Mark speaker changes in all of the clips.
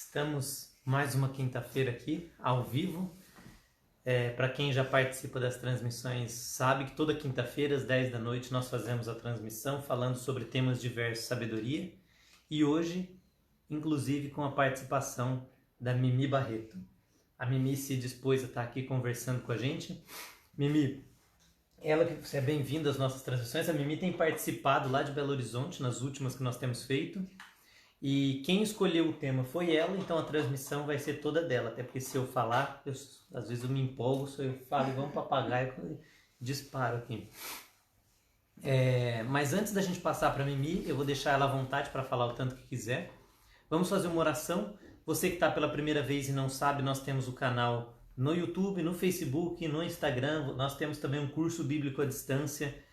Speaker 1: Estamos mais uma quinta-feira aqui, ao vivo. Para quem já participa das transmissões sabe que toda quinta-feira às 10 da noite nós fazemos a transmissão falando sobre temas diversos, sabedoria. E hoje, inclusive com a participação da Mimi Barreto. A Mimi se dispôs a estar aqui conversando com a gente. Mimi, ela que você é bem-vinda às nossas transmissões. A Mimi tem participado lá de Belo Horizonte, nas últimas que nós temos feito. E quem escolheu o tema foi ela, então a transmissão vai ser toda dela. Até porque se eu falar, às vezes eu me empolgo, se eu falo igual um papagaio, eu disparo aqui. Mas antes da gente passar para a Mimi, eu vou deixar ela à vontade para falar o tanto que quiser. Vamos fazer uma oração. Você que está pela primeira vez e não sabe, nós temos o canal no YouTube, no Facebook, no Instagram. Nós temos também um curso bíblico à distância.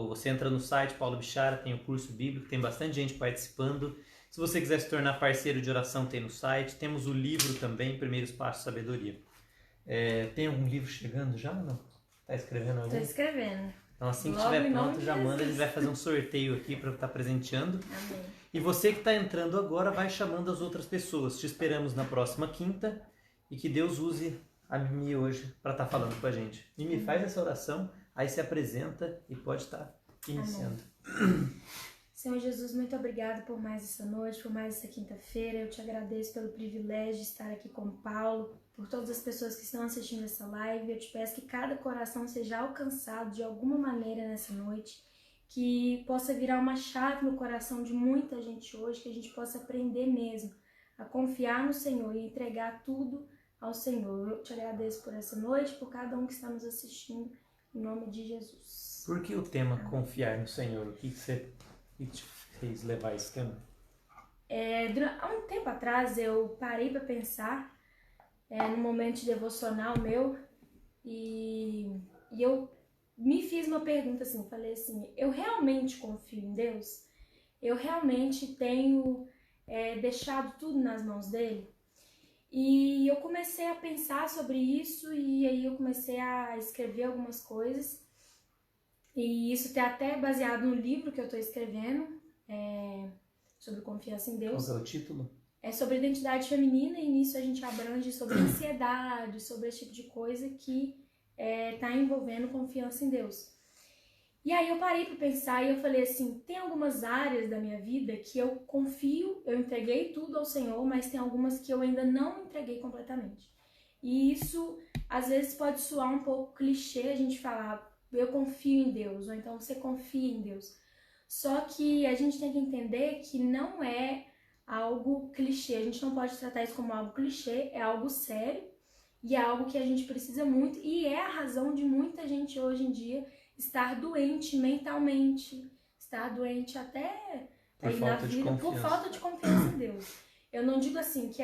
Speaker 1: Você entra no site Paulo Bichara, tem o curso bíblico, tem bastante gente participando. Se você quiser se tornar parceiro de oração, tem no site. Temos o livro também, Primeiros Passos Sabedoria. Tem algum livro chegando já ou não? Está escrevendo algum?
Speaker 2: Estou escrevendo.
Speaker 1: Então assim que estiver pronto, já manda, a gente vai fazer um sorteio aqui para estar presenteando.
Speaker 2: Amém.
Speaker 1: E você que está entrando agora, vai chamando as outras pessoas. Te esperamos na próxima quinta e que Deus use a Mimi hoje para estar falando com a gente. Mimi, faz essa oração. Aí se apresenta e pode estar iniciando.
Speaker 2: Amém. Senhor Jesus, muito obrigado por mais essa noite, por mais essa quinta-feira. Eu te agradeço pelo privilégio de estar aqui com o Paulo, por todas as pessoas que estão assistindo essa live. Eu te peço que cada coração seja alcançado de alguma maneira nessa noite, que possa virar uma chave no coração de muita gente hoje, que a gente possa aprender mesmo a confiar no Senhor e entregar tudo ao Senhor. Eu te agradeço por essa noite, por cada um que está nos assistindo. Em nome de Jesus.
Speaker 1: Por que o tema confiar no Senhor? O que te fez levar esse tema?
Speaker 2: Há um tempo atrás eu parei para pensar num momento de devocional meu e eu me fiz uma pergunta assim, falei assim, eu realmente confio em Deus? Eu realmente tenho deixado tudo nas mãos dele? E eu comecei a pensar sobre isso e aí eu comecei a escrever algumas coisas. E isso está até baseado no livro que eu estou escrevendo, sobre confiança em Deus.
Speaker 1: Qual é o título?
Speaker 2: É sobre identidade feminina e nisso a gente abrange sobre ansiedade, sobre esse tipo de coisa que está envolvendo confiança em Deus. E aí eu parei para pensar e eu falei assim, tem algumas áreas da minha vida que eu confio, eu entreguei tudo ao Senhor, mas tem algumas que eu ainda não entreguei completamente. E isso, às vezes, pode soar um pouco clichê a gente falar, eu confio em Deus, ou então você confia em Deus. Só que a gente tem que entender que não é algo clichê, a gente não pode tratar isso como algo clichê, é algo sério e é algo que a gente precisa muito e é a razão de muita gente hoje em dia estar doente mentalmente, estar doente até na vida por falta de confiança em Deus. Eu não digo assim que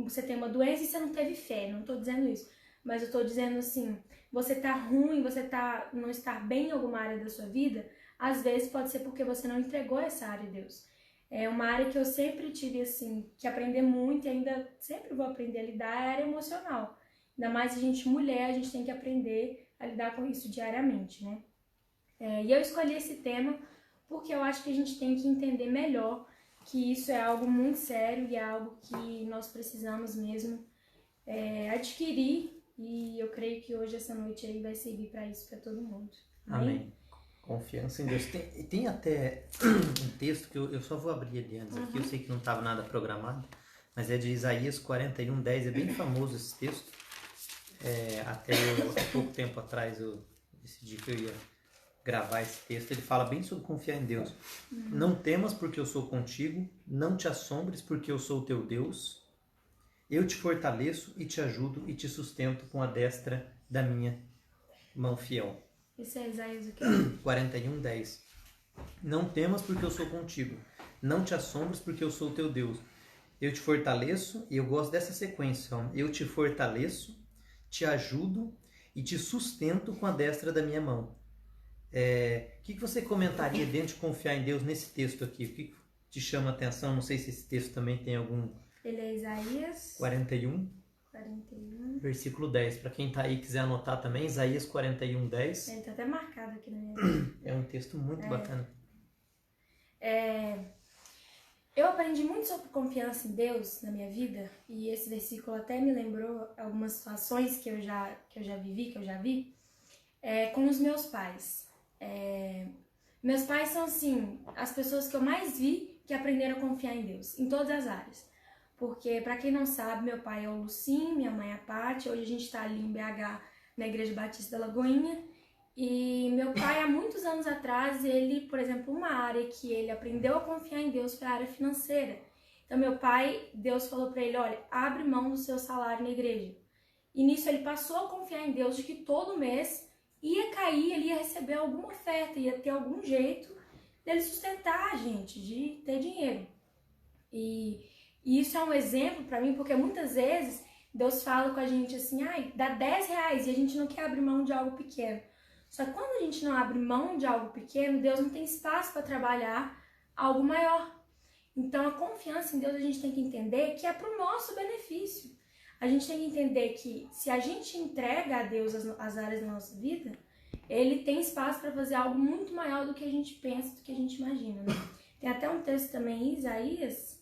Speaker 2: você tem uma doença e você não teve fé, não estou dizendo isso, mas eu estou dizendo assim, você tá ruim, não está bem em alguma área da sua vida, às vezes pode ser porque você não entregou essa área a Deus. É uma área que eu sempre tive assim, que aprender muito e ainda sempre vou aprender a lidar, é a área emocional. Ainda mais a gente mulher, a gente tem que aprender a lidar com isso diariamente, né? E eu escolhi esse tema porque eu acho que a gente tem que entender melhor que isso é algo muito sério e é algo que nós precisamos mesmo adquirir e eu creio que hoje essa noite aí vai servir para isso para todo mundo.
Speaker 1: Amém. Confiança em Deus. Tem até um texto que eu só vou abrir ali antes aqui, eu sei que não estava nada programado, mas é de Isaías 41:10, é bem famoso esse texto. Há pouco tempo atrás eu decidi que eu ia gravar esse texto. Ele fala bem sobre confiar em Deus. Não temas porque eu sou contigo, não te assombres porque eu sou o teu Deus. Eu te fortaleço e te ajudo e te sustento com a destra da minha mão fiel.
Speaker 2: Esse é Isaías o quê?
Speaker 1: 41:10. Não temas porque eu sou contigo, não te assombres porque eu sou o teu Deus. Eu te fortaleço, e eu gosto dessa sequência, ó. Eu te fortaleço, te ajudo e te sustento com a destra da minha mão. O que você comentaria dentro de confiar em Deus nesse texto aqui? O que te chama a atenção? Não sei se esse texto também tem algum...
Speaker 2: Ele é Isaías
Speaker 1: 41, versículo 10. Para quem está aí e quiser anotar também, Isaías 41:10.
Speaker 2: Ele está até marcado aqui na minha vida.
Speaker 1: É um texto muito bacana.
Speaker 2: Eu aprendi muito sobre confiança em Deus na minha vida, e esse versículo até me lembrou algumas situações que eu já vi, com os meus pais. Meus pais são, assim, as pessoas que eu mais vi que aprenderam a confiar em Deus, em todas as áreas. Porque, pra quem não sabe, meu pai é o Lucim, minha mãe é a Paty, hoje a gente tá ali em BH, na Igreja Batista da Lagoinha. E meu pai, há muitos anos atrás, ele, por exemplo, uma área que ele aprendeu a confiar em Deus foi a área financeira. Então, meu pai, Deus falou pra ele, olha, abre mão do seu salário na igreja. E nisso ele passou a confiar em Deus de que todo mês ia cair, ele ia receber alguma oferta, ia ter algum jeito dele sustentar a gente, de ter dinheiro. E isso é um exemplo pra mim, porque muitas vezes Deus fala com a gente assim, ai, dá 10 reais e a gente não quer abrir mão de algo pequeno. Só que quando a gente não abre mão de algo pequeno, Deus não tem espaço para trabalhar algo maior. Então, a confiança em Deus a gente tem que entender que é para o nosso benefício. A gente tem que entender que se a gente entrega a Deus as áreas da nossa vida, Ele tem espaço para fazer algo muito maior do que a gente pensa, do que a gente imagina, né? Tem até um texto também em Isaías,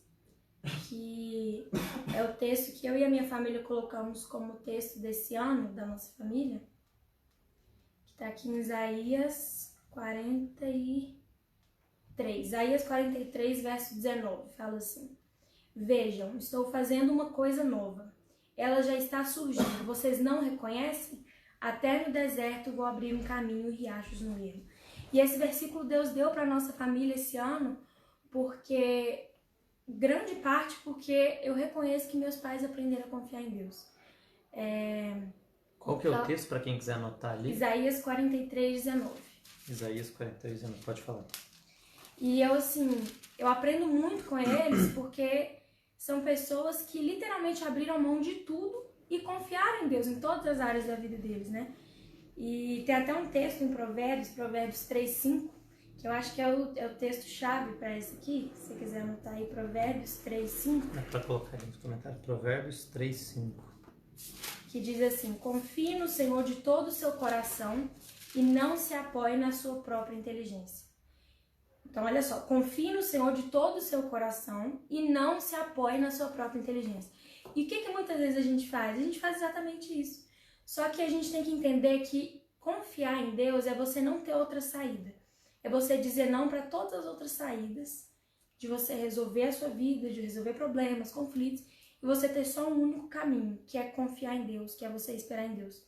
Speaker 2: que é o texto que eu e a minha família colocamos como texto desse ano, da nossa família, tá aqui em Isaías 43. Isaías 43, verso 19, fala assim: Vejam, estou fazendo uma coisa nova. Ela já está surgindo. Vocês não reconhecem? Até no deserto vou abrir um caminho e riachos no ermo. E esse versículo Deus deu para nossa família esse ano, porque, grande parte, porque eu reconheço que meus pais aprenderam a confiar em Deus.
Speaker 1: Qual que é o texto para quem quiser anotar ali?
Speaker 2: Isaías 43, 19.
Speaker 1: Isaías 43, 19, pode falar.
Speaker 2: E eu, assim, eu aprendo muito com eles porque são pessoas que literalmente abriram mão de tudo e confiaram em Deus em todas as áreas da vida deles, né? E tem até um texto em Provérbios 3, 5, que eu acho que é o texto-chave para esse aqui. Se você quiser anotar aí, Provérbios 3, 5.
Speaker 1: É para colocar aí nos comentários. Provérbios 3, 5.
Speaker 2: Que diz assim: confie no Senhor de todo o seu coração e não se apoie na sua própria inteligência. Então, olha só, confie no Senhor de todo o seu coração e não se apoie na sua própria inteligência. E o que muitas vezes a gente faz? A gente faz exatamente isso. Só que a gente tem que entender que confiar em Deus é você não ter outra saída. É você dizer não para todas as outras saídas, de você resolver a sua vida, de resolver problemas, conflitos, e você ter só um único caminho, que é confiar em Deus, que é você esperar em Deus.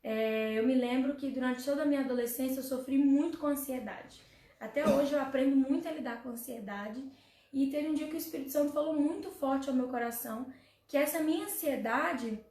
Speaker 2: Eu me lembro que durante toda a minha adolescência eu sofri muito com ansiedade. Até hoje eu aprendo muito a lidar com ansiedade, e teve um dia que o Espírito Santo falou muito forte ao meu coração que essa minha ansiedade,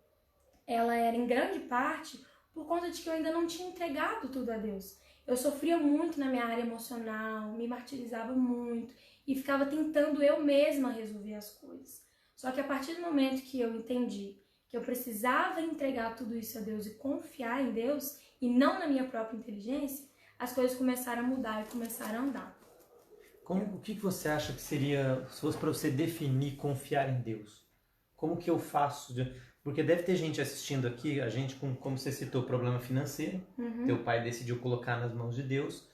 Speaker 2: ela era em grande parte por conta de que eu ainda não tinha entregado tudo a Deus. Eu sofria muito na minha área emocional, me martirizava muito e ficava tentando eu mesma resolver as coisas. Só que a partir do momento que eu entendi que eu precisava entregar tudo isso a Deus e confiar em Deus e não na minha própria inteligência, as coisas começaram a mudar e começaram a andar.
Speaker 1: O que você acha que seria, se fosse para você definir confiar em Deus? Como que eu faço? Porque deve ter gente assistindo aqui, a gente com, como você citou, problema financeiro. Teu pai decidiu colocar nas mãos de Deus.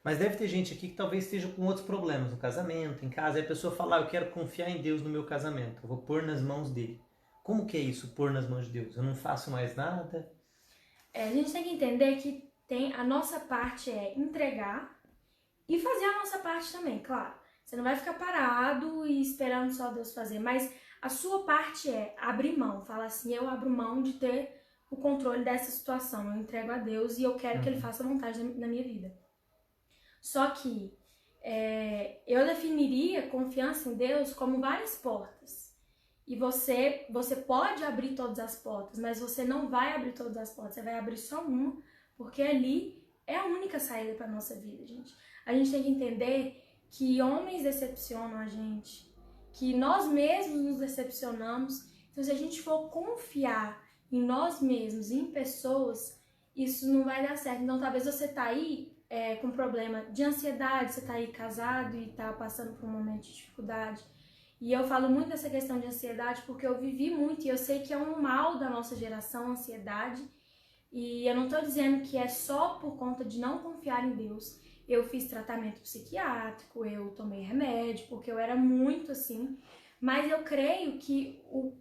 Speaker 1: Mas deve ter gente aqui que talvez esteja com outros problemas no casamento, em casa. E a pessoa fala, eu quero confiar em Deus no meu casamento. Eu vou pôr nas mãos dele. Como que é isso, pôr nas mãos de Deus? Eu não faço mais nada?
Speaker 2: A gente tem que entender que a nossa parte é entregar e fazer a nossa parte também, claro. Você não vai ficar parado e esperando só Deus fazer, mas a sua parte é abrir mão. Fala assim, eu abro mão de ter o controle dessa situação. Eu entrego a Deus e eu quero que Ele faça a vontade na minha vida. Só que eu definiria confiança em Deus como várias portas. E você pode abrir todas as portas, mas você não vai abrir todas as portas. Você vai abrir só uma, porque ali é a única saída para nossa vida, gente. A gente tem que entender que homens decepcionam a gente, que nós mesmos nos decepcionamos. Então, se a gente for confiar em nós mesmos, em pessoas, isso não vai dar certo. Então, talvez você tá aí com problema de ansiedade, você tá aí casado e tá passando por um momento de dificuldade. E eu falo muito dessa questão de ansiedade porque eu vivi muito e eu sei que é um mal da nossa geração, a ansiedade. E eu não tô dizendo que é só por conta de não confiar em Deus. Eu fiz tratamento psiquiátrico, eu tomei remédio, porque eu era muito assim. Mas eu creio que o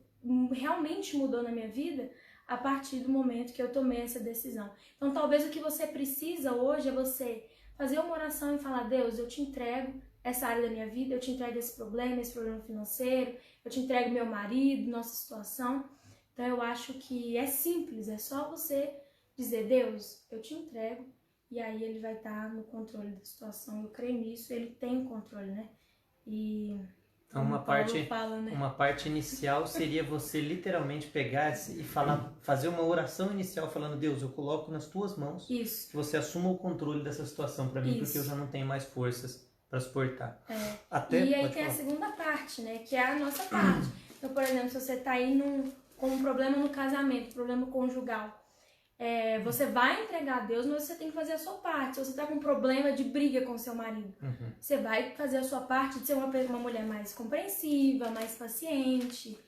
Speaker 2: realmente mudou na minha vida a partir do momento que eu tomei essa decisão. Então, talvez o que você precisa hoje é você fazer uma oração e falar: Deus, eu te entrego essa área da minha vida, eu te entrego esse problema financeiro, eu te entrego meu marido, nossa situação. Então, eu acho que é simples, é só você dizer: Deus, eu te entrego, e aí ele vai estar no controle da situação. Eu creio nisso, ele tem o controle, né? E
Speaker 1: então, uma parte inicial seria você literalmente pegar e fazer uma oração inicial falando: Deus, eu coloco nas tuas mãos
Speaker 2: isso,
Speaker 1: que você assuma o controle dessa situação para mim, porque eu já não tenho mais forças para suportar.
Speaker 2: E aí tem a segunda parte, né? Que é a nossa parte. Então, por exemplo, se você tá aí com um problema no casamento, problema conjugal, você vai entregar a Deus, mas você tem que fazer a sua parte. Se você tá com um problema de briga com seu marido, você vai fazer a sua parte de ser uma mulher mais compreensiva, mais paciente,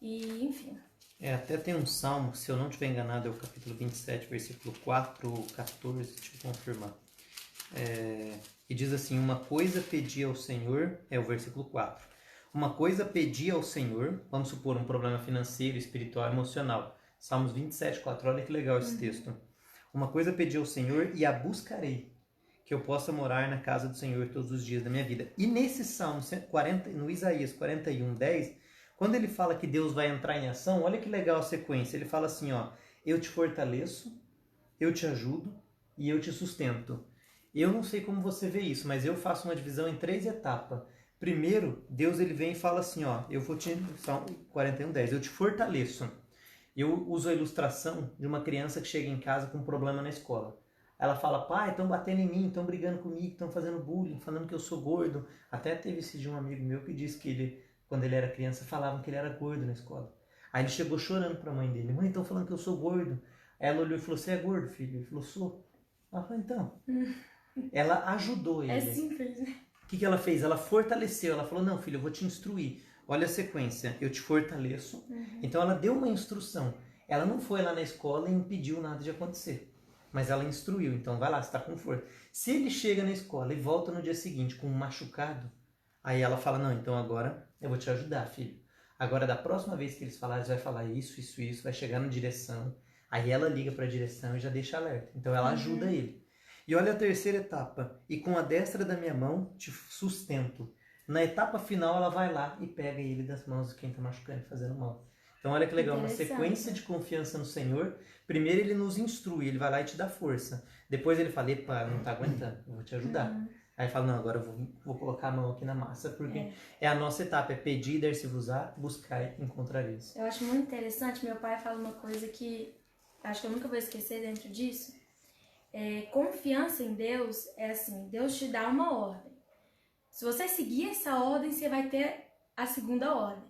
Speaker 2: e enfim.
Speaker 1: Até tem um salmo, se eu não estiver enganado, é o capítulo 27, versículo 4 ou 14, deixa eu confirmar. E diz assim: uma coisa pedi ao Senhor, é o versículo 4. Uma coisa pedi ao Senhor, vamos supor um problema financeiro, espiritual, emocional. Salmos 27, 4, olha que legal esse texto. Uma coisa pedi ao Senhor e a buscarei, que eu possa morar na casa do Senhor todos os dias da minha vida. E nesse Salmo 40, no Isaías 41, 10, quando ele fala que Deus vai entrar em ação, olha que legal a sequência. Ele fala assim, ó: eu te fortaleço, eu te ajudo e eu te sustento. Eu não sei como você vê isso, mas eu faço uma divisão em 3 etapas. Primeiro, Deus ele vem e fala assim, ó: eu vou te... Salmo 41, 10, eu te fortaleço. Eu uso a ilustração de uma criança que chega em casa com um problema na escola. Ela fala: pai, estão batendo em mim, estão brigando comigo, estão fazendo bullying, falando que eu sou gordo. Até teve esse dia um amigo meu que disse que ele, quando ele era criança, falavam que ele era gordo na escola. Aí ele chegou chorando para a mãe dele: mãe, estão falando que eu sou gordo. Aí ela olhou e falou: você é gordo, filho? Ele falou: sou. Ela falou: então. Ela ajudou ele.
Speaker 2: É simples, né?
Speaker 1: O que ela fez? Ela fortaleceu. Ela falou: não, filho, eu vou te instruir. Olha a sequência: eu te fortaleço. Então ela deu uma instrução. Ela não foi lá na escola e impediu nada de acontecer. Mas ela instruiu. Então vai lá, você está com força. Se ele chega na escola e volta no dia seguinte com um machucado, aí ela fala: não, então agora eu vou te ajudar, filho. Agora da próxima vez que eles falarem, você vai falar isso, isso, isso, vai chegar na direção. Aí ela liga para a direção e já deixa alerta. Então ela ajuda ele. E olha a terceira etapa: e com a destra da minha mão te sustento. Na etapa final, ela vai lá e pega ele das mãos de quem está machucando e fazendo mal. Então, olha que legal, uma sequência de confiança no Senhor. Primeiro, ele nos instrui, ele vai lá e te dá força. Depois, ele fala: epa, não está aguentando, eu vou te ajudar. Aí fala: não, agora eu vou colocar a mão aqui na massa, porque é a nossa etapa, é pedir, dar-se-vos-á, buscar e encontrareis.
Speaker 2: Eu acho muito interessante, meu pai fala uma coisa que acho que eu nunca vou esquecer dentro disso. Confiança em Deus é assim: Deus te dá uma ordem. Se você seguir essa ordem, você vai ter a segunda ordem.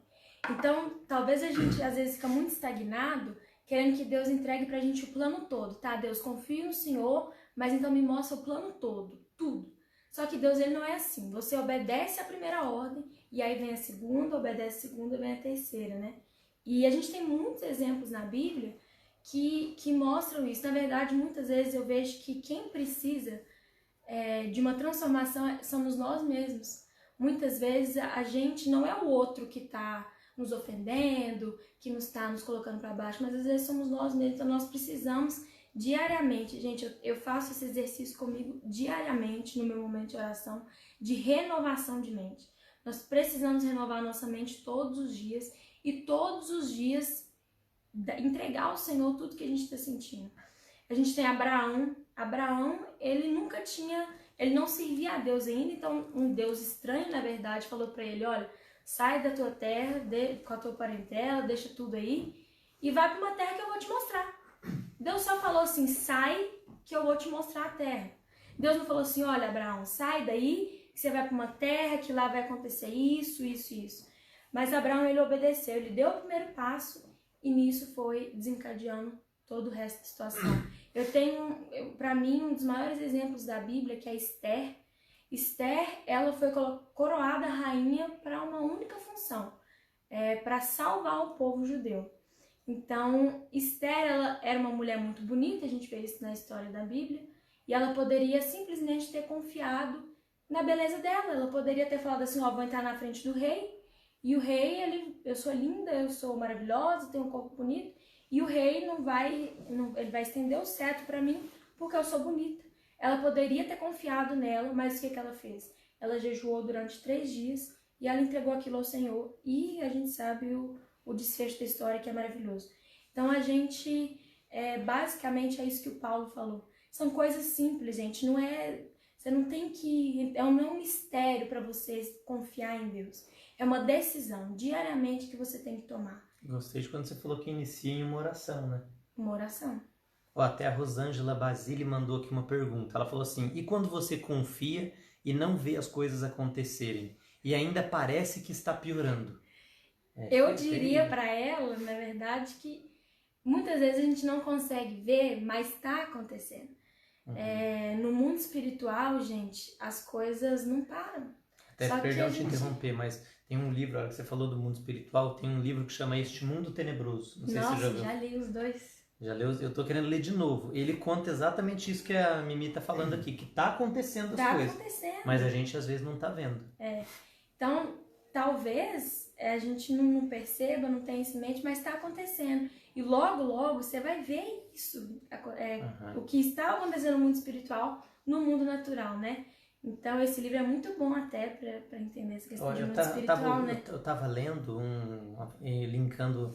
Speaker 2: Então, talvez a gente às vezes fica muito estagnado, querendo que Deus entregue pra gente o plano todo, tá? Deus, confio no Senhor, mas então me mostra o plano todo, tudo. Só que Deus, ele não é assim. Você obedece a primeira ordem, e aí vem a segunda, obedece a segunda, vem a terceira, né? E a gente tem muitos exemplos na Bíblia que mostram isso. Na verdade, muitas vezes eu vejo que quem precisa de uma transformação somos nós mesmos. Muitas vezes a gente não é o outro que está nos ofendendo, que nos está nos colocando para baixo, mas às vezes somos nós mesmos. Então nós precisamos diariamente, gente, eu faço esse exercício comigo diariamente no meu momento de oração, de renovação de mente. Nós precisamos renovar a nossa mente todos os dias e todos os dias entregar ao Senhor tudo que a gente está sentindo. A gente tem Abraão, ele nunca tinha, ele não servia a Deus ainda, então um Deus estranho, na verdade, falou para ele: olha, sai da tua terra, com a tua parentela, deixa tudo aí e vai para uma terra que eu vou te mostrar. Deus só falou assim: sai que eu vou te mostrar a terra. Deus não falou assim: olha, Abraão, sai daí que você vai para uma terra que lá vai acontecer isso, isso, isso. Mas Abraão, ele obedeceu, ele deu o primeiro passo e nisso foi desencadeando todo o resto da situação. Eu tenho, para mim, um dos maiores exemplos da Bíblia, que é Esther. Esther, ela foi coroada rainha para uma única função, para salvar o povo judeu. Então, Esther, ela era uma mulher muito bonita, a gente vê isso na história da Bíblia, E ela poderia simplesmente ter confiado na beleza dela. Ela poderia ter falado assim, ó, vou entrar na frente do rei. E o rei, eu sou linda, eu sou maravilhosa, tenho um corpo bonito. E o rei ele vai estender o cetro para mim porque eu sou bonita. Ela poderia ter confiado nela, mas o que ela fez? Ela jejuou durante 3 dias e ela entregou aquilo ao Senhor. E a gente sabe o desfecho da história, que é maravilhoso. Então a gente, basicamente é isso que o Paulo falou. São coisas simples, gente. Você não tem que... não é um mistério para você confiar em Deus. É uma decisão diariamente que você tem que tomar.
Speaker 1: Gostei de quando você falou que inicia em uma oração, né?
Speaker 2: Uma oração.
Speaker 1: Até a Rosângela Basile mandou aqui uma pergunta. Ela falou assim, e quando você confia e não vê as coisas acontecerem? E ainda parece que está piorando?
Speaker 2: Eu diria para ela, na verdade, que muitas vezes a gente não consegue ver, mas está acontecendo. Uhum. No mundo espiritual, gente, as coisas não param.
Speaker 1: Até perdão te interromper, mas tem um livro, olha que você falou do mundo espiritual, tem um livro que chama Este Mundo Tenebroso. Não sei se você já viu.
Speaker 2: Já li os 2.
Speaker 1: Já leu? Eu tô querendo ler de novo. Ele conta exatamente isso que a Mimi tá falando aqui, que tá acontecendo as coisas. Tá acontecendo. Mas a gente às vezes não tá vendo.
Speaker 2: Então, talvez a gente não perceba, não tenha isso em mente, mas tá acontecendo. E logo, logo você vai ver isso. O que está acontecendo no mundo espiritual, no mundo natural, né? Então, esse livro é muito bom até para entender essa questão de mundo espiritual, né?
Speaker 1: Eu tava lendo, linkando,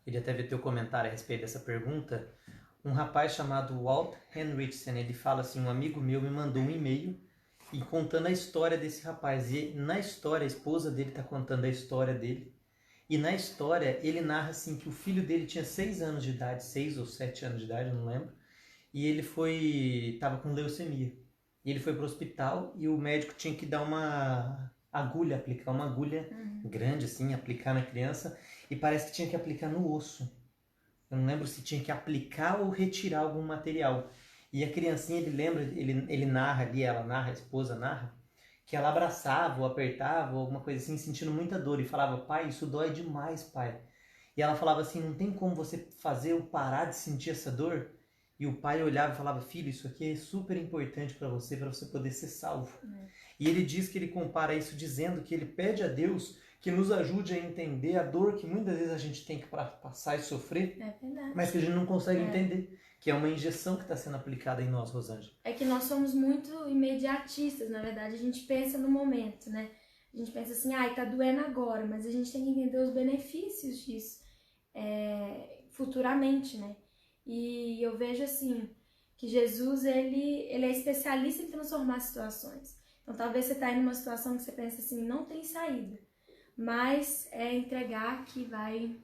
Speaker 1: queria até ver teu comentário a respeito dessa pergunta. Um rapaz chamado Walt Henrichsen, ele fala assim, um amigo meu me mandou um e-mail e contando a história desse rapaz. E na história, a esposa dele tá contando a história dele. E na história, ele narra assim que o filho dele tinha 6 anos de idade, 6 ou 7 anos de idade, não lembro. E ele tava com leucemia. E ele foi pro hospital e o médico tinha que dar uma agulha, aplicar uma agulha grande assim, aplicar na criança. E parece que tinha que aplicar no osso. Eu não lembro se tinha que aplicar ou retirar algum material. E a criancinha, ele narra ali, ela narra, a esposa narra, que ela abraçava ou apertava ou alguma coisa assim, sentindo muita dor. E falava, pai, isso dói demais, pai. E ela falava assim, não tem como você fazer eu parar de sentir essa dor? E o pai olhava e falava, filho, isso aqui é super importante para você poder ser salvo. E ele diz que ele compara isso dizendo que ele pede a Deus que nos ajude a entender a dor que muitas vezes a gente tem que passar e sofrer, mas que a gente não consegue entender, que é uma injeção que está sendo aplicada em nós, Rosângela.
Speaker 2: É que nós somos muito imediatistas, na verdade, a gente pensa no momento, né? A gente pensa assim, tá doendo agora, mas a gente tem que entender os benefícios disso futuramente, né? E eu vejo assim, que Jesus, ele é especialista em transformar situações. Então talvez você está em uma situação que você pensa assim, não tem saída. Mas é entregar que vai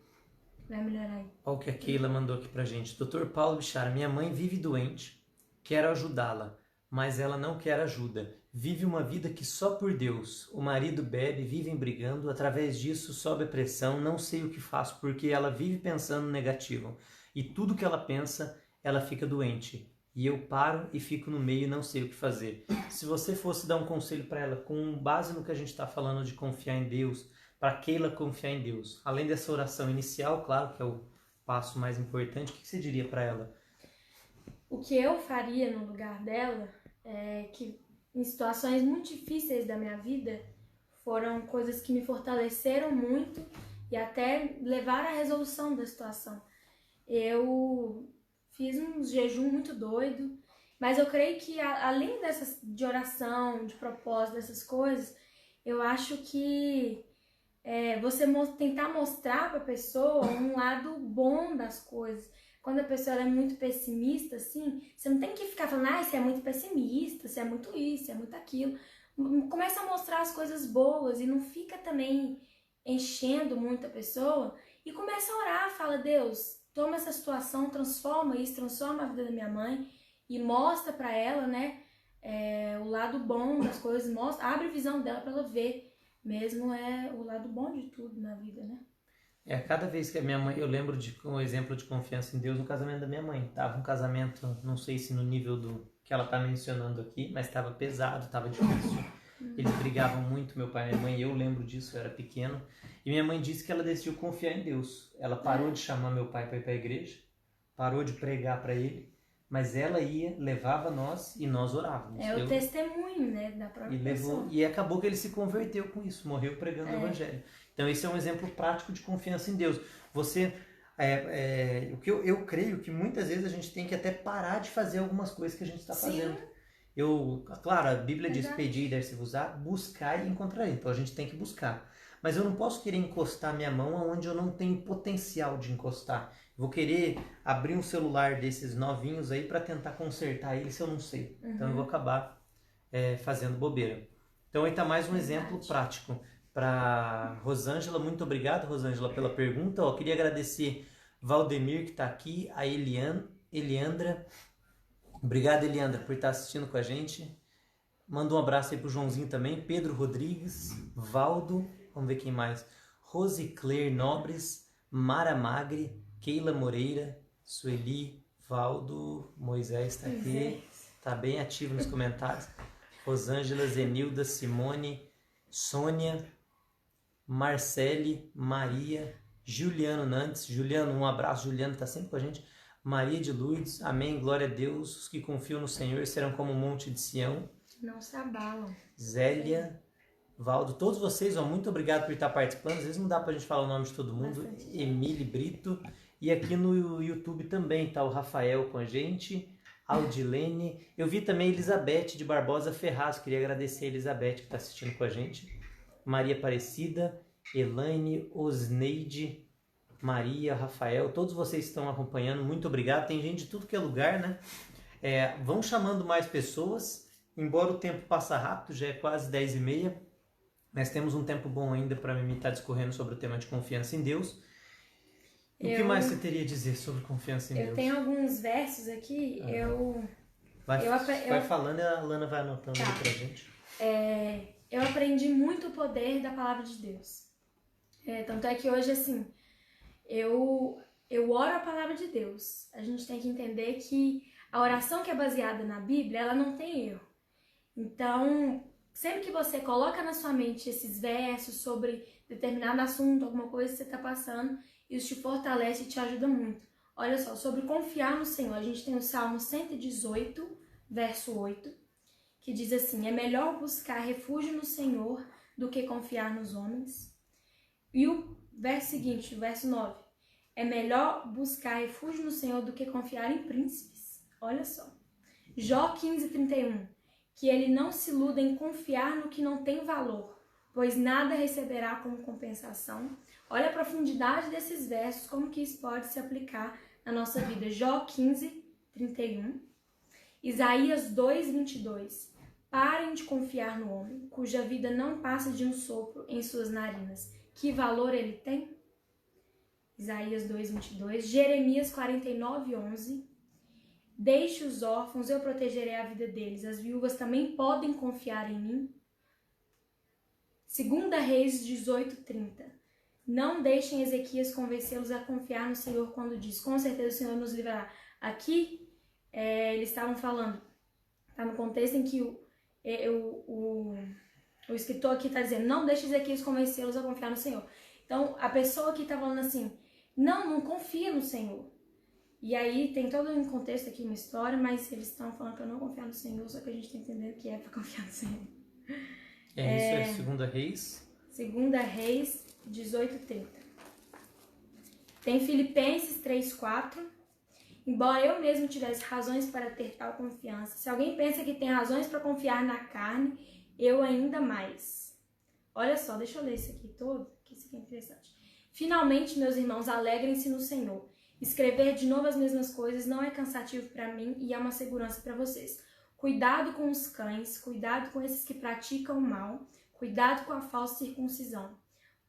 Speaker 2: melhorar aí.
Speaker 1: Olha o que a Keila mandou aqui pra gente. Dr. Paulo Bichara, minha mãe vive doente, quero ajudá-la, mas ela não quer ajuda. Vive uma vida que só por Deus. O marido bebe, vivem brigando, através disso sobe a pressão, não sei o que faço porque ela vive pensando negativo. E tudo que ela pensa, ela fica doente. E eu paro e fico no meio e não sei o que fazer. Se você fosse dar um conselho para ela, com base no que a gente está falando de confiar em Deus, para Keila confiar em Deus, além dessa oração inicial, claro, que é o passo mais importante, o que você diria para ela?
Speaker 2: O que eu faria no lugar dela é que em situações muito difíceis da minha vida, foram coisas que me fortaleceram muito e até levaram à resolução da situação. Eu fiz um jejum muito doido, mas eu creio que além de oração, de propósito, dessas coisas, eu acho que você tentar mostrar para a pessoa um lado bom das coisas. Quando a pessoa é muito pessimista, assim, você não tem que ficar falando, você é muito pessimista, você é muito isso, você é muito aquilo. Começa a mostrar as coisas boas e não fica também enchendo muito a pessoa e começa a orar, fala, Deus, toma essa situação, transforma isso, transforma a vida da minha mãe e mostra para ela, né, o lado bom das coisas, abre a visão dela para ela ver mesmo o lado bom de tudo na vida, né?
Speaker 1: Cada vez que a minha mãe, eu lembro de um exemplo de confiança em Deus no casamento da minha mãe. Tava um casamento, não sei se no nível do que ela tá mencionando aqui, mas estava pesado, estava difícil. Eles brigavam muito, meu pai e minha mãe, eu lembro disso, eu era pequeno. E minha mãe disse que ela decidiu confiar em Deus. Ela parou de chamar meu pai para ir para a igreja, parou de pregar para ele, mas ela ia, levava nós e nós orávamos.
Speaker 2: É o testemunho, né, da própria pessoa.
Speaker 1: E acabou que ele se converteu com isso, morreu pregando o evangelho. Então esse é um exemplo prático de confiança em Deus. Você, o que eu creio que muitas vezes a gente tem que até parar de fazer algumas coisas que a gente está fazendo. Claro, a Bíblia diz, pedir e dar-se-vos-á, buscar e encontrar. Então a gente tem que buscar. Mas eu não posso querer encostar minha mão onde eu não tenho potencial de encostar. Vou querer abrir um celular desses novinhos aí para tentar consertar ele se eu não sei. Então eu vou acabar fazendo bobeira. Então aí está mais um exemplo prático para Rosângela. Muito obrigado, Rosângela, pela pergunta. Eu queria agradecer Valdemir, que está aqui, a Eliandra. Obrigado, Eliandra, por estar assistindo com a gente. Manda um abraço aí pro Joãozinho também. Pedro Rodrigues, Valdo, vamos ver quem mais. Rosicler Nobres, Mara Magre, Keila Moreira, Sueli, Valdo, Moisés está aqui, está bem ativo nos comentários. Rosângela, Zenilda, Simone, Sônia, Marcele, Maria, Juliano Nantes. Juliano, um abraço, Juliano está sempre com a gente. Maria de Lourdes, amém, glória a Deus. Os que confiam no Senhor serão como o monte de Sião.
Speaker 2: Não se abalam.
Speaker 1: Zélia, Valdo, todos vocês, muito obrigado por estar participando. Às vezes não dá pra gente falar o nome de todo mundo. Emília Brito. E aqui no YouTube também tá o Rafael com a gente, Aldilene. Eu vi também Elizabeth de Barbosa Ferraz. Queria agradecer a Elizabeth que está assistindo com a gente. Maria Aparecida, Elaine, Osneide, Maria, Rafael. Todos vocês estão acompanhando. Muito obrigado. Tem gente de tudo que é lugar, né? Vão chamando mais pessoas. Embora o tempo passa rápido, já é quase 10h30. Mas temos um tempo bom ainda para mim estar discorrendo sobre o tema de confiança em Deus. O que mais você teria a dizer sobre confiança em Deus?
Speaker 2: Eu tenho alguns versos aqui.
Speaker 1: Vai falando e a Lana vai anotando ali pra gente.
Speaker 2: Eu aprendi muito o poder da palavra de Deus. Tanto é que hoje, assim, eu oro a palavra de Deus. A gente tem que entender que a oração que é baseada na Bíblia, ela não tem erro. Então, sempre que você coloca na sua mente esses versos sobre determinado assunto, alguma coisa que você está passando, isso te fortalece e te ajuda muito. Olha só, sobre confiar no Senhor, a gente tem o Salmo 118, verso 8, que diz assim: é melhor buscar refúgio no Senhor do que confiar nos homens. E o verso seguinte, o verso 9, é melhor buscar refúgio no Senhor do que confiar em príncipes. Olha só. Jó 15:31, que ele não se iluda em confiar no que não tem valor, pois nada receberá como compensação. Olha a profundidade desses versos, como que isso pode se aplicar na nossa vida. Jó 15:31. Isaías 2:22. Parem de confiar no homem, cuja vida não passa de um sopro em suas narinas. Que valor ele tem? Isaías 2:22. Jeremias 49:11. Deixe os órfãos, eu protegerei a vida deles. As viúvas também podem confiar em mim. 2 Reis 18:30. Não deixem Ezequias convencê-los a confiar no Senhor quando diz: com certeza o Senhor nos livrará. Aqui, eles estavam falando, está no contexto em que o escritor aqui está dizendo: não deixe Ezequias convencê-los a confiar no Senhor. Então, a pessoa aqui está falando assim: não confia no Senhor. E aí tem todo um contexto aqui, uma história, mas eles estão falando para não confiar no Senhor, só que a gente está entendendo que é para confiar no Senhor.
Speaker 1: Isso é 2 Reis?
Speaker 2: 2 Reis 18:30. Tem Filipenses 3:4. Embora eu mesmo tivesse razões para ter tal confiança, se alguém pensa que tem razões para confiar na carne, eu ainda mais. Olha só, deixa eu ler isso aqui todo, que isso aqui é interessante. Finalmente, meus irmãos, alegrem-se no Senhor. Escrever de novo as mesmas coisas não é cansativo para mim e é uma segurança para vocês. Cuidado com os cães, cuidado com esses que praticam o mal, cuidado com a falsa circuncisão.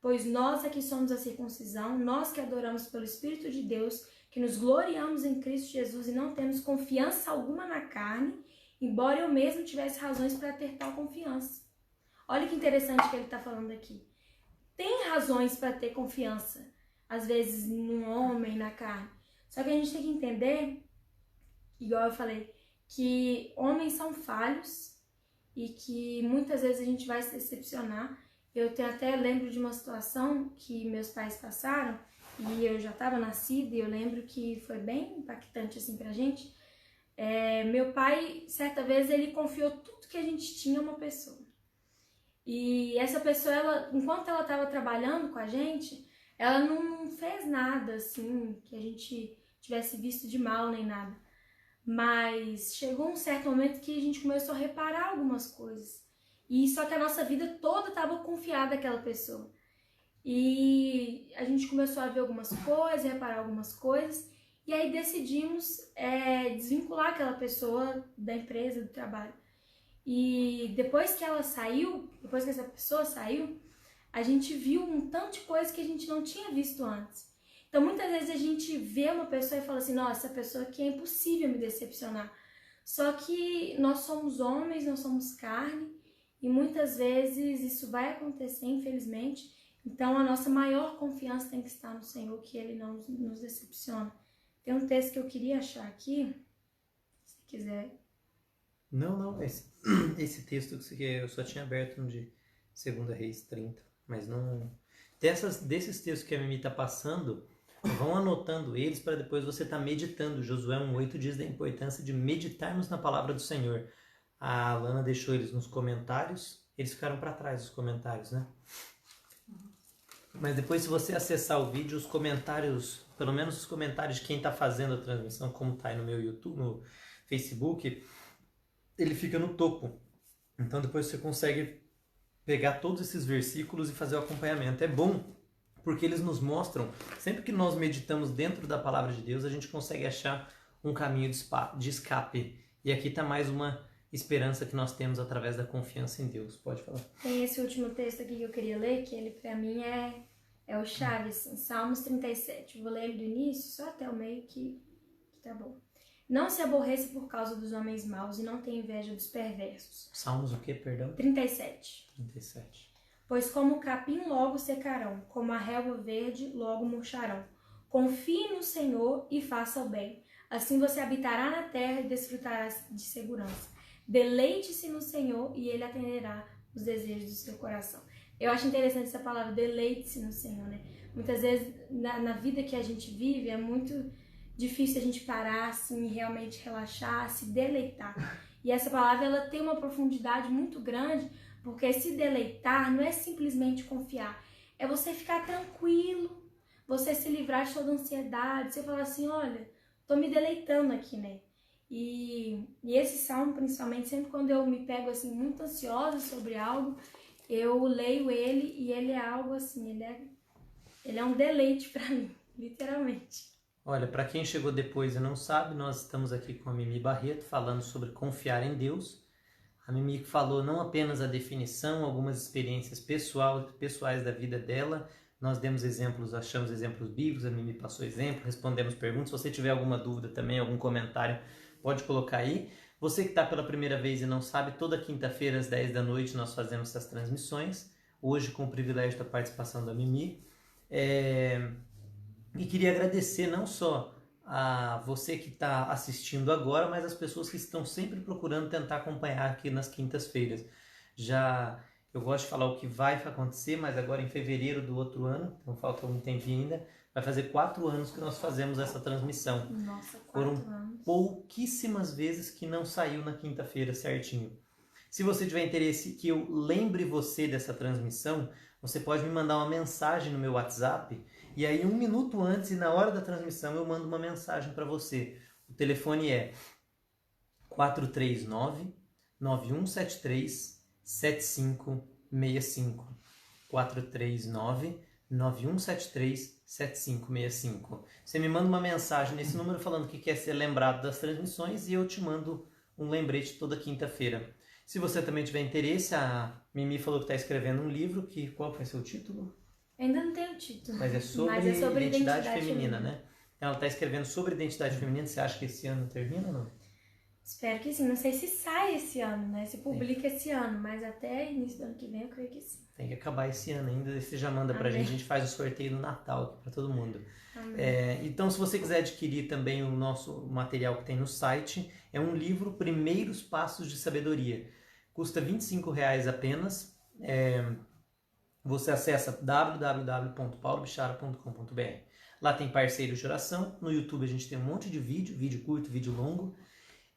Speaker 2: Pois nós é que somos a circuncisão, nós que adoramos pelo Espírito de Deus, que nos gloriamos em Cristo Jesus e não temos confiança alguma na carne, embora eu mesmo tivesse razões para ter tal confiança. Olha que interessante que ele está falando aqui. Tem razões para ter confiança, às vezes num homem, na carne. Só que a gente tem que entender, igual eu falei, que homens são falhos e que muitas vezes a gente vai se decepcionar. Eu até lembro de uma situação que meus pais passaram e eu já estava nascida e eu lembro que foi bem impactante assim pra gente. Meu pai, certa vez, ele confiou tudo que a gente tinha a uma pessoa. E essa pessoa, enquanto ela estava trabalhando com a gente, ela não fez nada assim que a gente tivesse visto de mal nem nada. Mas chegou um certo momento que a gente começou a reparar algumas coisas. E só que a nossa vida toda estava confiada àquela pessoa. E a gente começou a ver algumas coisas, reparar algumas coisas. E aí decidimos desvincular aquela pessoa da empresa, do trabalho. E depois que ela saiu, depois que essa pessoa saiu, a gente viu um tanto de coisa que a gente não tinha visto antes. Então, muitas vezes a gente vê uma pessoa e fala assim, nossa, essa pessoa aqui é impossível me decepcionar. Só que nós somos homens, nós somos carne, e muitas vezes isso vai acontecer, infelizmente. Então, a nossa maior confiança tem que estar no Senhor, que Ele não nos decepciona. Tem um texto que eu queria achar aqui, se quiser.
Speaker 1: Não, esse texto que eu só tinha aberto no de 2 Reis 30, mas não... Desses textos que a Mimi está passando, vão anotando eles para depois você estar meditando. Josué 1,8 diz da importância de meditarmos na palavra do Senhor. A Alana deixou eles nos comentários, eles ficaram para trás os comentários, né? Mas depois, se você acessar o vídeo, os comentários, pelo menos os comentários de quem está fazendo a transmissão, como está aí no meu YouTube, no Facebook, ele fica no topo. Então depois você consegue pegar todos esses versículos e fazer o acompanhamento. É bom, porque eles nos mostram, sempre que nós meditamos dentro da palavra de Deus, a gente consegue achar um caminho de escape. E aqui está mais uma esperança que nós temos através da confiança em Deus. Pode falar.
Speaker 2: Tem esse último texto aqui que eu queria ler, que ele pra mim é o chave, assim, Salmos 37. Vou ler ele do início, só até o meio que tá bom. Não se aborreça por causa dos homens maus e não tenha inveja dos perversos.
Speaker 1: Salmos o quê, perdão?
Speaker 2: 37.
Speaker 1: 37.
Speaker 2: Pois como o capim logo secarão, como a relva verde logo murcharão. Confie no Senhor e faça o bem. Assim você habitará na terra e desfrutará de segurança. Deleite-se no Senhor e Ele atenderá os desejos do seu coração. Eu acho interessante essa palavra, deleite-se no Senhor, né? Muitas vezes na vida que a gente vive é muito difícil a gente parar assim, realmente relaxar, se deleitar. E essa palavra ela tem uma profundidade muito grande, porque se deleitar não é simplesmente confiar, é você ficar tranquilo, você se livrar de toda ansiedade, você falar assim, olha, tô me deleitando aqui, né? E esse salmo, principalmente, sempre quando eu me pego assim muito ansiosa sobre algo, eu leio ele e ele é algo assim, ele é um deleite para mim, literalmente.
Speaker 1: Olha, para quem chegou depois e não sabe, nós estamos aqui com a Mimi Barreto falando sobre confiar em Deus. A Mimi falou não apenas a definição, algumas experiências pessoais da vida dela. Nós demos exemplos, achamos exemplos bíblicos, a Mimi passou exemplo, respondemos perguntas. Se você tiver alguma dúvida também, algum comentário, pode colocar aí. Você que está pela primeira vez e não sabe, toda quinta-feira às 10 da noite nós fazemos essas transmissões. Hoje com o privilégio da participação da Mimi. E queria agradecer não só a você que está assistindo agora, mas as pessoas que estão sempre procurando tentar acompanhar aqui nas quintas-feiras. Eu gosto de falar o que vai acontecer, mas agora em fevereiro do outro ano, então falta um tempinho ainda, vai fazer 4 anos que nós fazemos essa transmissão.
Speaker 2: Nossa, 4
Speaker 1: Foram
Speaker 2: anos.
Speaker 1: pouquíssimas vezes que não saiu na quinta-feira certinho. Se você tiver interesse que eu lembre você dessa transmissão, você pode me mandar uma mensagem no meu WhatsApp, e aí 1 minuto antes e na hora da transmissão eu mando uma mensagem para você. O telefone é 439-9173-7565. 439-9173-7565. Você me manda uma mensagem nesse número falando que quer ser lembrado das transmissões e eu te mando um lembrete toda quinta-feira. Se você também tiver interesse, a Mimi falou que está escrevendo um livro, qual vai ser o título?
Speaker 2: Ainda não tem o título.
Speaker 1: Mas é sobre identidade feminina, né? Ela está escrevendo sobre identidade feminina. Você acha que esse ano termina ou não?
Speaker 2: Espero que sim. Não sei se sai esse ano, né? Se publica esse ano, mas até início do ano que vem eu creio que sim.
Speaker 1: Tem que acabar esse ano ainda. Você já manda pra gente. A gente faz o sorteio no Natal aqui pra todo mundo. Então, se você quiser adquirir também o nosso material que tem no site, é um livro Primeiros Passos de Sabedoria. Custa R$25 apenas. Você acessa www.paulobichara.com.br. Lá tem parceiros de oração. No YouTube a gente tem um monte de vídeo curto, vídeo longo.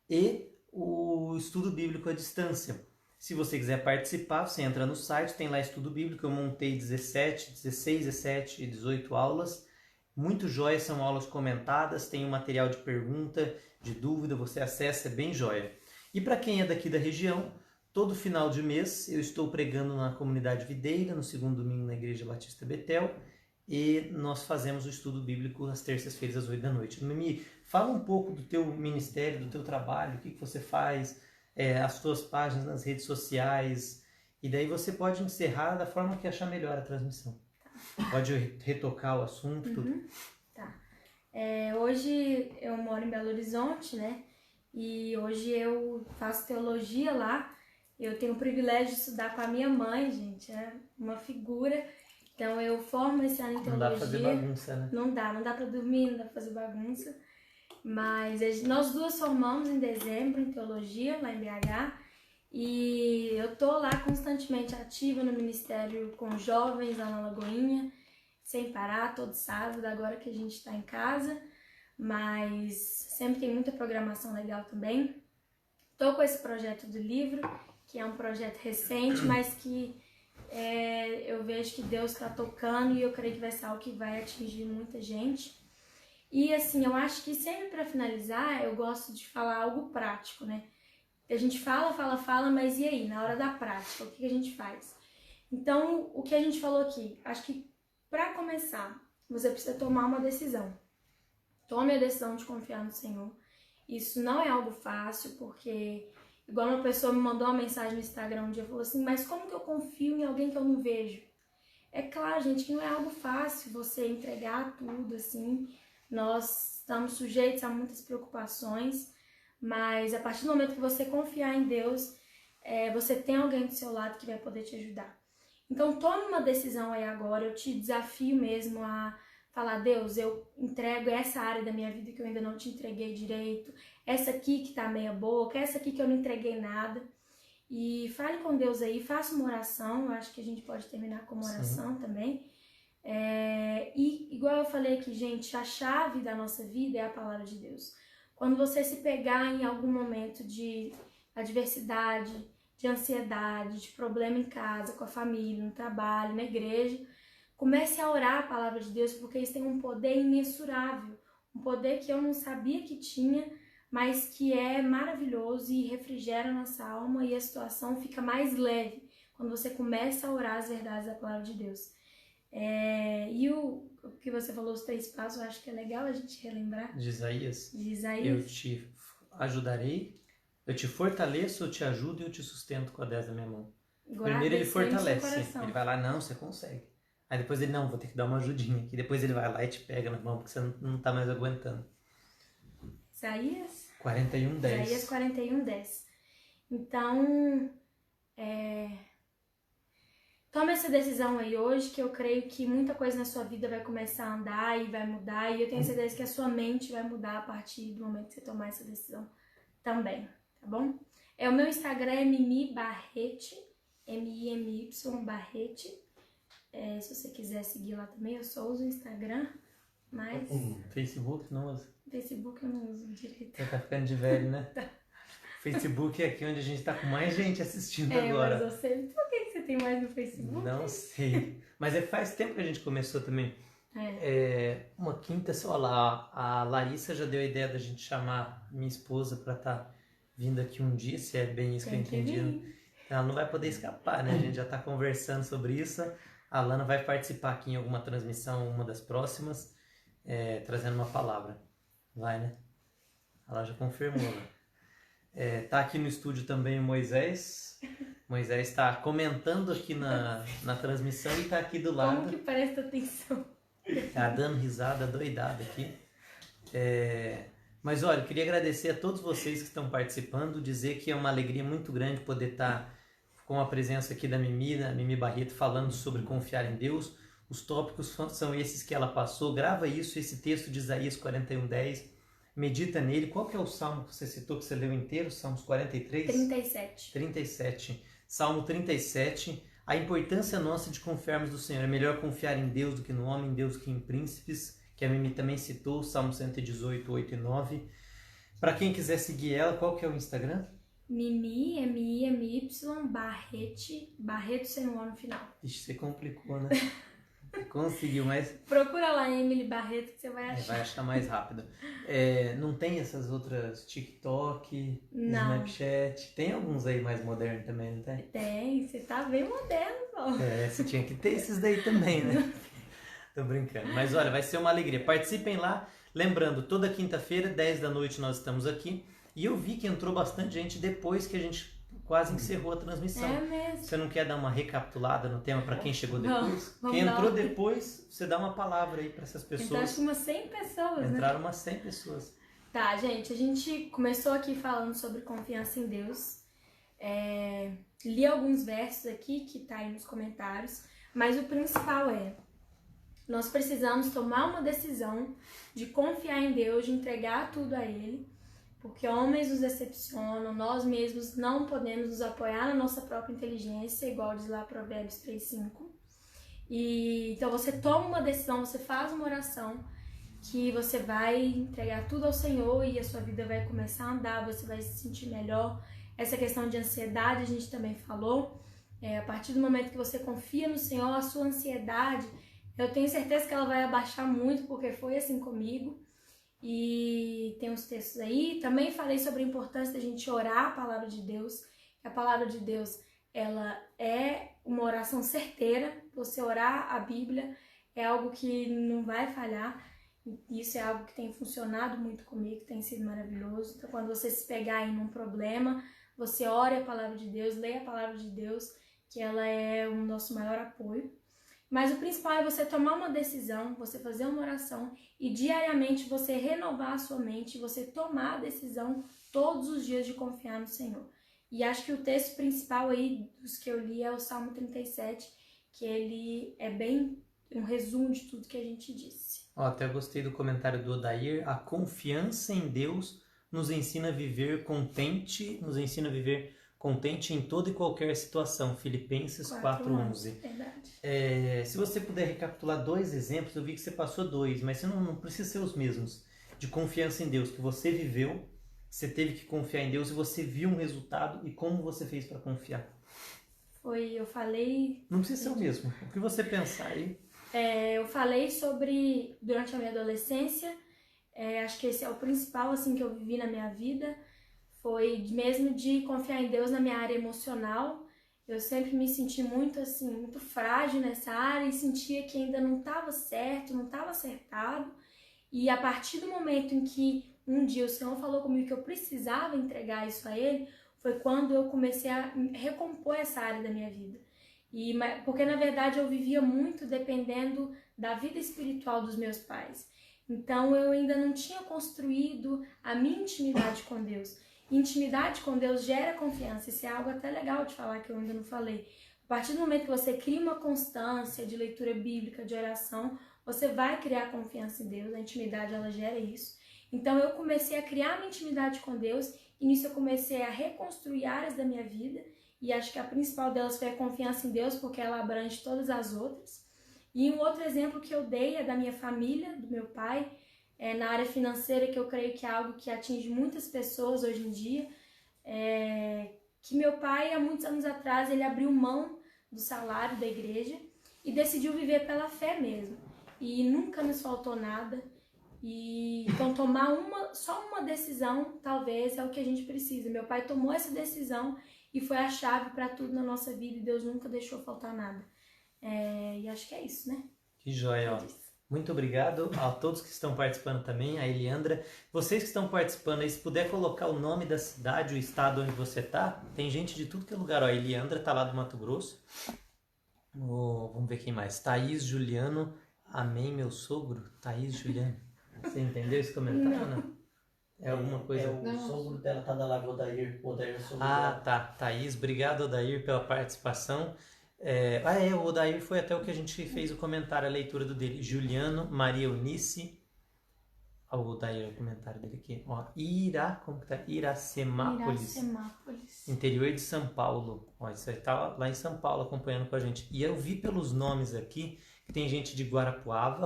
Speaker 1: e o estudo bíblico à distância. Se você quiser participar, você entra no site, tem lá estudo bíblico, eu montei 16, 17 e 18 aulas. Muito jóia, são aulas comentadas, tem um material de pergunta, de dúvida, você acessa, é bem jóia. E para quem é daqui da região, todo final de mês eu estou pregando na comunidade Videira, no segundo domingo na Igreja Batista Betel, e nós fazemos o estudo bíblico às terças-feiras às 8 da noite. Mimi, fala um pouco do teu ministério, do teu trabalho, o que você faz, as tuas páginas nas redes sociais, e daí você pode encerrar da forma que achar melhor a transmissão. Pode retocar o assunto, tudo.
Speaker 2: Tá. Hoje eu moro em Belo Horizonte, né? E hoje eu faço teologia lá. Eu tenho o privilégio de estudar com a minha mãe, gente. É uma figura. Então eu formo esse ano em teologia.
Speaker 1: Não dá pra fazer bagunça, né?
Speaker 2: Não dá pra dormir, não dá pra fazer bagunça. Mas nós duas formamos em dezembro em teologia, lá em BH. E eu tô lá constantemente ativa no ministério com jovens lá na Lagoinha, sem parar, todo sábado, agora que a gente tá em casa. Mas sempre tem muita programação legal também. Tô com esse projeto do livro, que é um projeto recente, mas que eu vejo que Deus está tocando e eu creio que vai ser algo que vai atingir muita gente. E assim, eu acho que sempre para finalizar, eu gosto de falar algo prático, né? A gente fala, mas e aí, na hora da prática, o que a gente faz? Então, o que a gente falou aqui, acho que para começar, você precisa tomar uma decisão. Tome a decisão de confiar no Senhor. Isso não é algo fácil, porque igual uma pessoa me mandou uma mensagem no Instagram um dia, falou assim, mas como que eu confio em alguém que eu não vejo? É claro, gente, que não é algo fácil você entregar tudo, assim. Nós estamos sujeitos a muitas preocupações, mas a partir do momento que você confiar em Deus, você tem alguém do seu lado que vai poder te ajudar. Então tome uma decisão aí agora, eu te desafio mesmo a falar, Deus, eu entrego essa área da minha vida que eu ainda não te entreguei direito, essa aqui que tá meia boca, essa aqui que eu não entreguei nada. E fale com Deus aí, faça uma oração, eu acho que a gente pode terminar com uma oração também. E igual eu falei aqui, gente, a chave da nossa vida é a palavra de Deus. Quando você se pegar em algum momento de adversidade, de ansiedade, de problema em casa, com a família, no trabalho, na igreja, comece a orar a palavra de Deus, porque isso tem um poder imensurável, um poder que eu não sabia que tinha, mas que é maravilhoso e refrigera a nossa alma e a situação fica mais leve quando você começa a orar as verdades da palavra de Deus. E o que você falou, os 3 passos, eu acho que é legal a gente relembrar.
Speaker 1: De Isaías.
Speaker 2: De Isaías.
Speaker 1: Eu te ajudarei, eu te fortaleço, eu te ajudo e eu te sustento com a 10 da minha mão. Primeiro ele fortalece, ele vai lá, não, você consegue. Aí depois ele, não, vou ter que dar uma ajudinha aqui. Depois ele vai lá e te pega na mão, porque você não tá mais aguentando.
Speaker 2: Isaías
Speaker 1: 41:10.
Speaker 2: Isaías 41:10. Então, tome essa decisão aí hoje, que eu creio que muita coisa na sua vida vai começar a andar e vai mudar. E eu tenho certeza que a sua mente vai mudar a partir do momento que você tomar essa decisão também, tá bom? O meu Instagram é Mimi Barrete, MIMY Barrete. Se você quiser seguir lá também, eu só uso o Instagram, mas...
Speaker 1: Facebook não usa?
Speaker 2: Facebook eu não uso direito.
Speaker 1: Você tá ficando de velho, né? Facebook é aqui onde a gente tá com mais gente assistindo agora.
Speaker 2: Mas eu sei. Por que você tem mais no Facebook?
Speaker 1: Não sei. Mas faz tempo que a gente começou também. Uma quinta, sei lá, a Larissa já deu a ideia da gente chamar minha esposa pra estar vindo aqui um dia, se é bem isso que eu entendi. Ela não vai poder escapar, né? A gente já tá conversando sobre isso. A Lana vai participar aqui em alguma transmissão, uma das próximas, trazendo uma palavra. Vai, né? Ela já confirmou, né? Tá aqui no estúdio também o Moisés. Moisés está comentando aqui na transmissão e tá aqui do lado.
Speaker 2: Como que presta atenção?
Speaker 1: Tá dando risada, doidada aqui. Mas olha, eu queria agradecer a todos vocês que estão participando, dizer que é uma alegria muito grande poder estar com a presença aqui da Mimi Barreto, falando sobre confiar em Deus. Os tópicos são esses que ela passou. Grava isso, esse texto de Isaías 41:10. Medita nele. Qual que é o salmo que você citou, que você leu inteiro? Salmos 43? 37. Salmo 37. A importância nossa de confiarmos no Senhor. É melhor confiar em Deus do que no homem, em Deus do que em príncipes, que a Mimi também citou, Salmo 118, 8 e 9. Para quem quiser seguir ela, qual que é o Instagram?
Speaker 2: Mimi, M-I-M-Y, Barreto sem o O no final.
Speaker 1: Ixi, você complicou, né? Conseguiu, mas
Speaker 2: Procura lá Emily Barreto que você vai achar.
Speaker 1: vai achar mais rápido. Não tem essas outras TikTok,
Speaker 2: Não.
Speaker 1: Snapchat? Tem alguns aí mais modernos também, não tem?
Speaker 2: Tem, você tá bem moderno, pô.
Speaker 1: Você tinha que ter esses daí também, né? Tô brincando. Mas olha, vai ser uma alegria. Participem lá. Lembrando, toda quinta-feira, 10 da noite, nós estamos aqui. E eu vi que entrou bastante gente depois que a gente quase encerrou a transmissão.
Speaker 2: É mesmo.
Speaker 1: Você não quer dar uma recapitulada no tema para quem chegou depois?
Speaker 2: Vamos
Speaker 1: Quem entrou
Speaker 2: dar.
Speaker 1: depois, você dá uma palavra aí para essas
Speaker 2: Então,
Speaker 1: pessoas.
Speaker 2: acho que umas 100 pessoas, né?
Speaker 1: Entraram umas 100 pessoas.
Speaker 2: Tá, gente, a gente começou aqui falando sobre confiança em Deus. Li alguns versos aqui que tá aí nos comentários, mas o principal nós precisamos tomar uma decisão de confiar em Deus, de entregar tudo a Ele, porque homens nos decepcionam, nós mesmos não podemos nos apoiar na nossa própria inteligência, igual diz lá Provérbios 3:5. E então você toma uma decisão, você faz uma oração, que você vai entregar tudo ao Senhor e a sua vida vai começar a andar, você vai se sentir melhor. Essa questão de ansiedade a gente também falou. A partir do momento que você confia no Senhor, a sua ansiedade, eu tenho certeza que ela vai abaixar muito, porque foi assim comigo. E tem uns textos aí. Também falei sobre a importância da gente orar a palavra de Deus. A palavra de Deus, ela é uma oração certeira. Você orar a Bíblia é algo que não vai falhar. Isso é algo que tem funcionado muito comigo, tem sido maravilhoso. Então, quando você se pegar em um problema, você ore a palavra de Deus, leia a palavra de Deus, que ela é o nosso maior apoio. Mas o principal é você tomar uma decisão, você fazer uma oração e diariamente você renovar a sua mente, você tomar a decisão todos os dias de confiar no Senhor. E acho que o texto principal aí dos que eu li é o Salmo 37, que ele é bem um resumo de tudo que a gente disse.
Speaker 1: Até gostei do comentário do Odair. A confiança em Deus nos ensina a viver contente, em toda e qualquer situação. Filipenses 4:11.
Speaker 2: Verdade.
Speaker 1: Se você puder recapitular 2 exemplos, eu vi que você passou 2, mas você não precisa ser os mesmos. De confiança em Deus, que você viveu, você teve que confiar em Deus e você viu um resultado e como você fez para confiar.
Speaker 2: Eu falei...
Speaker 1: Não precisa ser o mesmo. O que você pensar aí?
Speaker 2: Eu falei sobre, durante a minha adolescência, acho que esse é o principal assim, que eu vivi na minha vida, foi mesmo de confiar em Deus na minha área emocional. Eu sempre me senti muito frágil nessa área e sentia que ainda não estava certo, não estava acertado. E a partir do momento em que um dia o Senhor falou comigo que eu precisava entregar isso a Ele, foi quando eu comecei a recompor essa área da minha vida. Porque na verdade eu vivia muito dependendo da vida espiritual dos meus pais. Então eu ainda não tinha construído a minha intimidade com Deus. Intimidade com Deus gera confiança. Isso é algo até legal de falar que eu ainda não falei. A partir do momento que você cria uma constância de leitura bíblica, de oração, você vai criar confiança em Deus. A intimidade, ela gera isso. Então eu comecei a criar minha intimidade com Deus e nisso eu comecei a reconstruir áreas da minha vida. E acho que a principal delas foi a confiança em Deus, porque ela abrange todas as outras. E um outro exemplo que eu dei é da minha família, do meu pai, na área financeira, que eu creio que é algo que atinge muitas pessoas hoje em dia. Que meu pai, há muitos anos atrás, ele abriu mão do salário da igreja e decidiu viver pela fé mesmo. E nunca nos faltou nada. Então tomar só uma decisão, talvez, é o que a gente precisa. Meu pai tomou essa decisão e foi a chave para tudo na nossa vida e Deus nunca deixou faltar nada. E acho que é isso, né?
Speaker 1: Que joia, ó. Muito obrigado a todos que estão participando também, a Eliandra. Vocês que estão participando aí, se puder colocar o nome da cidade, o estado onde você tá, tem gente de tudo que é lugar. Ó, a Eliandra tá lá do Mato Grosso. Vamos ver quem mais. Thaís Juliano, amém meu sogro. Thaís Juliano. Você entendeu esse comentário, não? É alguma coisa...
Speaker 3: O sogro dela tá da Lagoa Odair. O Odair é o sogro dela.
Speaker 1: Tá. Thaís, obrigado, Odair, pela participação. O Odair foi até o que a gente fez o comentário, a leitura do dele. Juliano, Maria Eunice. O Odair, o comentário dele aqui. Ó, como que tá? Iracemápolis. Interior de São Paulo. Ó, isso aí tá lá em São Paulo acompanhando com a gente. E eu vi pelos nomes aqui que tem gente de Guarapuava,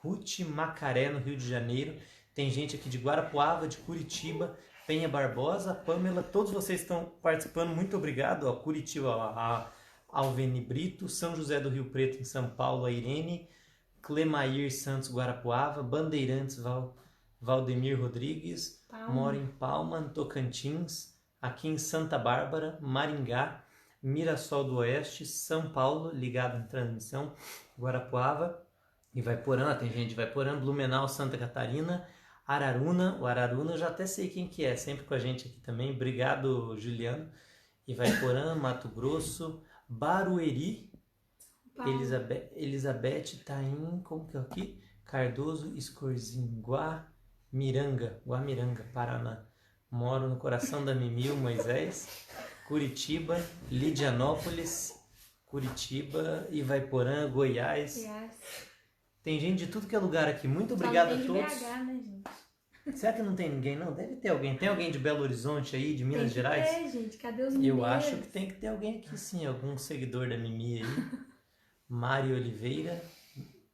Speaker 1: Ruth, Macaré, no Rio de Janeiro. Tem gente aqui de Guarapuava, de Curitiba, Penha Barbosa, Pamela, todos vocês estão participando, muito obrigado. Ó, Curitiba, a Alveni Brito, São José do Rio Preto, em São Paulo, a Irene, Clemair Santos, Guarapuava, Bandeirantes, Valdemir Rodrigues, mora em Palma, no Tocantins, aqui em Santa Bárbara, Maringá, Mirassol do Oeste, São Paulo, ligado na transmissão, Guarapuava, e Ivaiporã, tem gente de Ivaiporã, Blumenau, Santa Catarina, Araruna, o Araruna eu já até sei quem que é, sempre com a gente aqui também, obrigado Juliano, Ivaiporã, Mato Grosso, Barueri, Elizabeth Taim, como que é aqui? Cardoso, Escorzinho, Guamiranga, Paraná. Moro no coração da Mimi, o Moisés. Curitiba, Lidianópolis, Curitiba, Ivaiporã, Goiás. Tem gente de tudo que é lugar aqui. Muito obrigado a todos.
Speaker 2: BH, né, gente?
Speaker 1: Será que não tem ninguém? Não, deve ter alguém. Tem alguém de Belo Horizonte aí, de Minas Gerais?
Speaker 2: Tem, gente. Cadê os mineiros?
Speaker 1: Eu acho que tem que ter alguém aqui sim, algum seguidor da Mimi aí. Mário Oliveira.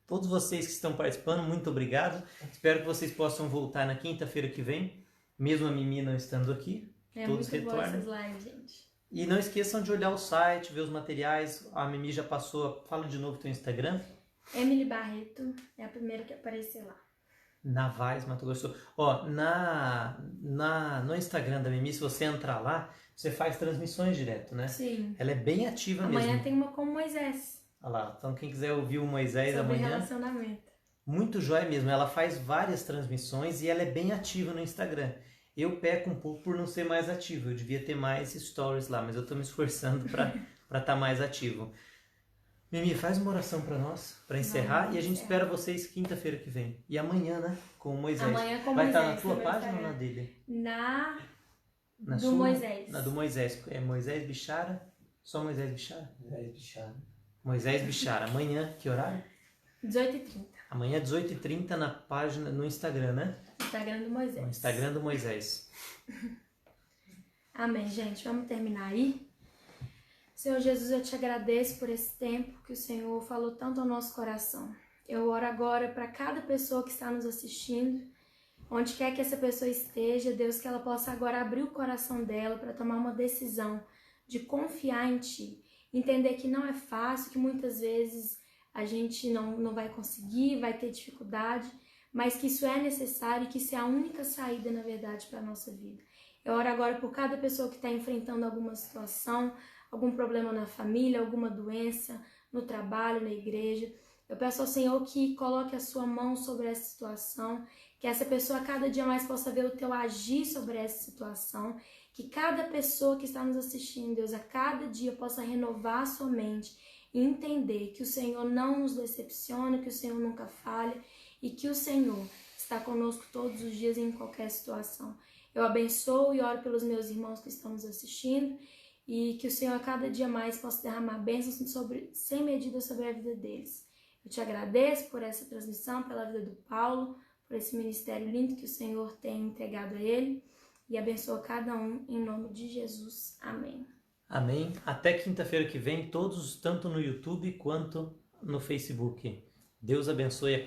Speaker 1: Todos vocês que estão participando, muito obrigado. Espero que vocês possam voltar na quinta-feira que vem, mesmo a Mimi não estando aqui. Todos
Speaker 2: muito
Speaker 1: retornam.
Speaker 2: boas essas lives, gente.
Speaker 1: E não esqueçam de olhar o site, ver os materiais. A Mimi já passou. Fala de novo o teu Instagram.
Speaker 2: Emily Barreto é a primeira que apareceu lá.
Speaker 1: Navais, Mato Grosso. Ó, no Instagram da Mimi, se você entrar lá, você faz transmissões direto, né?
Speaker 2: Sim.
Speaker 1: Ela é bem ativa mesmo.
Speaker 2: Amanhã tem uma com o Moisés.
Speaker 1: Olha lá, então quem quiser ouvir o Moisés
Speaker 2: sobre
Speaker 1: amanhã...
Speaker 2: relacionamento.
Speaker 1: Muito jóia mesmo, ela faz várias transmissões e ela é bem ativa no Instagram. Eu peco um pouco por não ser mais ativo, eu devia ter mais stories lá, mas eu tô me esforçando para estar mais ativo. Mimi, faz uma oração para nós, para encerrar, e a gente espera vocês quinta-feira que vem. E amanhã, né, com o Moisés.
Speaker 2: Amanhã com o
Speaker 1: Vai
Speaker 2: Moisés.
Speaker 1: estar na tua página ou na dele?
Speaker 2: Na do
Speaker 1: sua?
Speaker 2: Moisés.
Speaker 1: Na do Moisés. É Moisés Bichara? Só Moisés Bichara?
Speaker 3: Moisés Bichara.
Speaker 1: Moisés Bichara. Amanhã, que horário?
Speaker 2: 18h30.
Speaker 1: Amanhã, 18h30, na página, no Instagram, né?
Speaker 2: Instagram do Moisés.
Speaker 1: No Instagram do Moisés.
Speaker 2: Amém, gente. Vamos terminar aí. Senhor Jesus, eu te agradeço por esse tempo que o Senhor falou tanto ao nosso coração. Eu oro agora para cada pessoa que está nos assistindo, onde quer que essa pessoa esteja, Deus, que ela possa agora abrir o coração dela para tomar uma decisão de confiar em Ti. Entender que não é fácil, que muitas vezes a gente não vai conseguir, vai ter dificuldade, mas que isso é necessário e que isso é a única saída, na verdade, para a nossa vida. Eu oro agora por cada pessoa que está enfrentando alguma situação, algum problema na família, alguma doença, no trabalho, na igreja. Eu peço ao Senhor que coloque a sua mão sobre essa situação, que essa pessoa cada dia mais possa ver o teu agir sobre essa situação, que cada pessoa que está nos assistindo, Deus, a cada dia possa renovar a sua mente e entender que o Senhor não nos decepciona, que o Senhor nunca falha e que o Senhor está conosco todos os dias em qualquer situação. Eu abençoo e oro pelos meus irmãos que estão nos assistindo e que o Senhor a cada dia mais possa derramar bênçãos sem medida sobre a vida deles. Eu te agradeço por essa transmissão, pela vida do Paulo, por esse ministério lindo que o Senhor tem entregado a ele e abençoa cada um em nome de Jesus. Amém.
Speaker 1: Amém. Até quinta-feira que vem, todos, tanto no YouTube quanto no Facebook. Deus abençoe a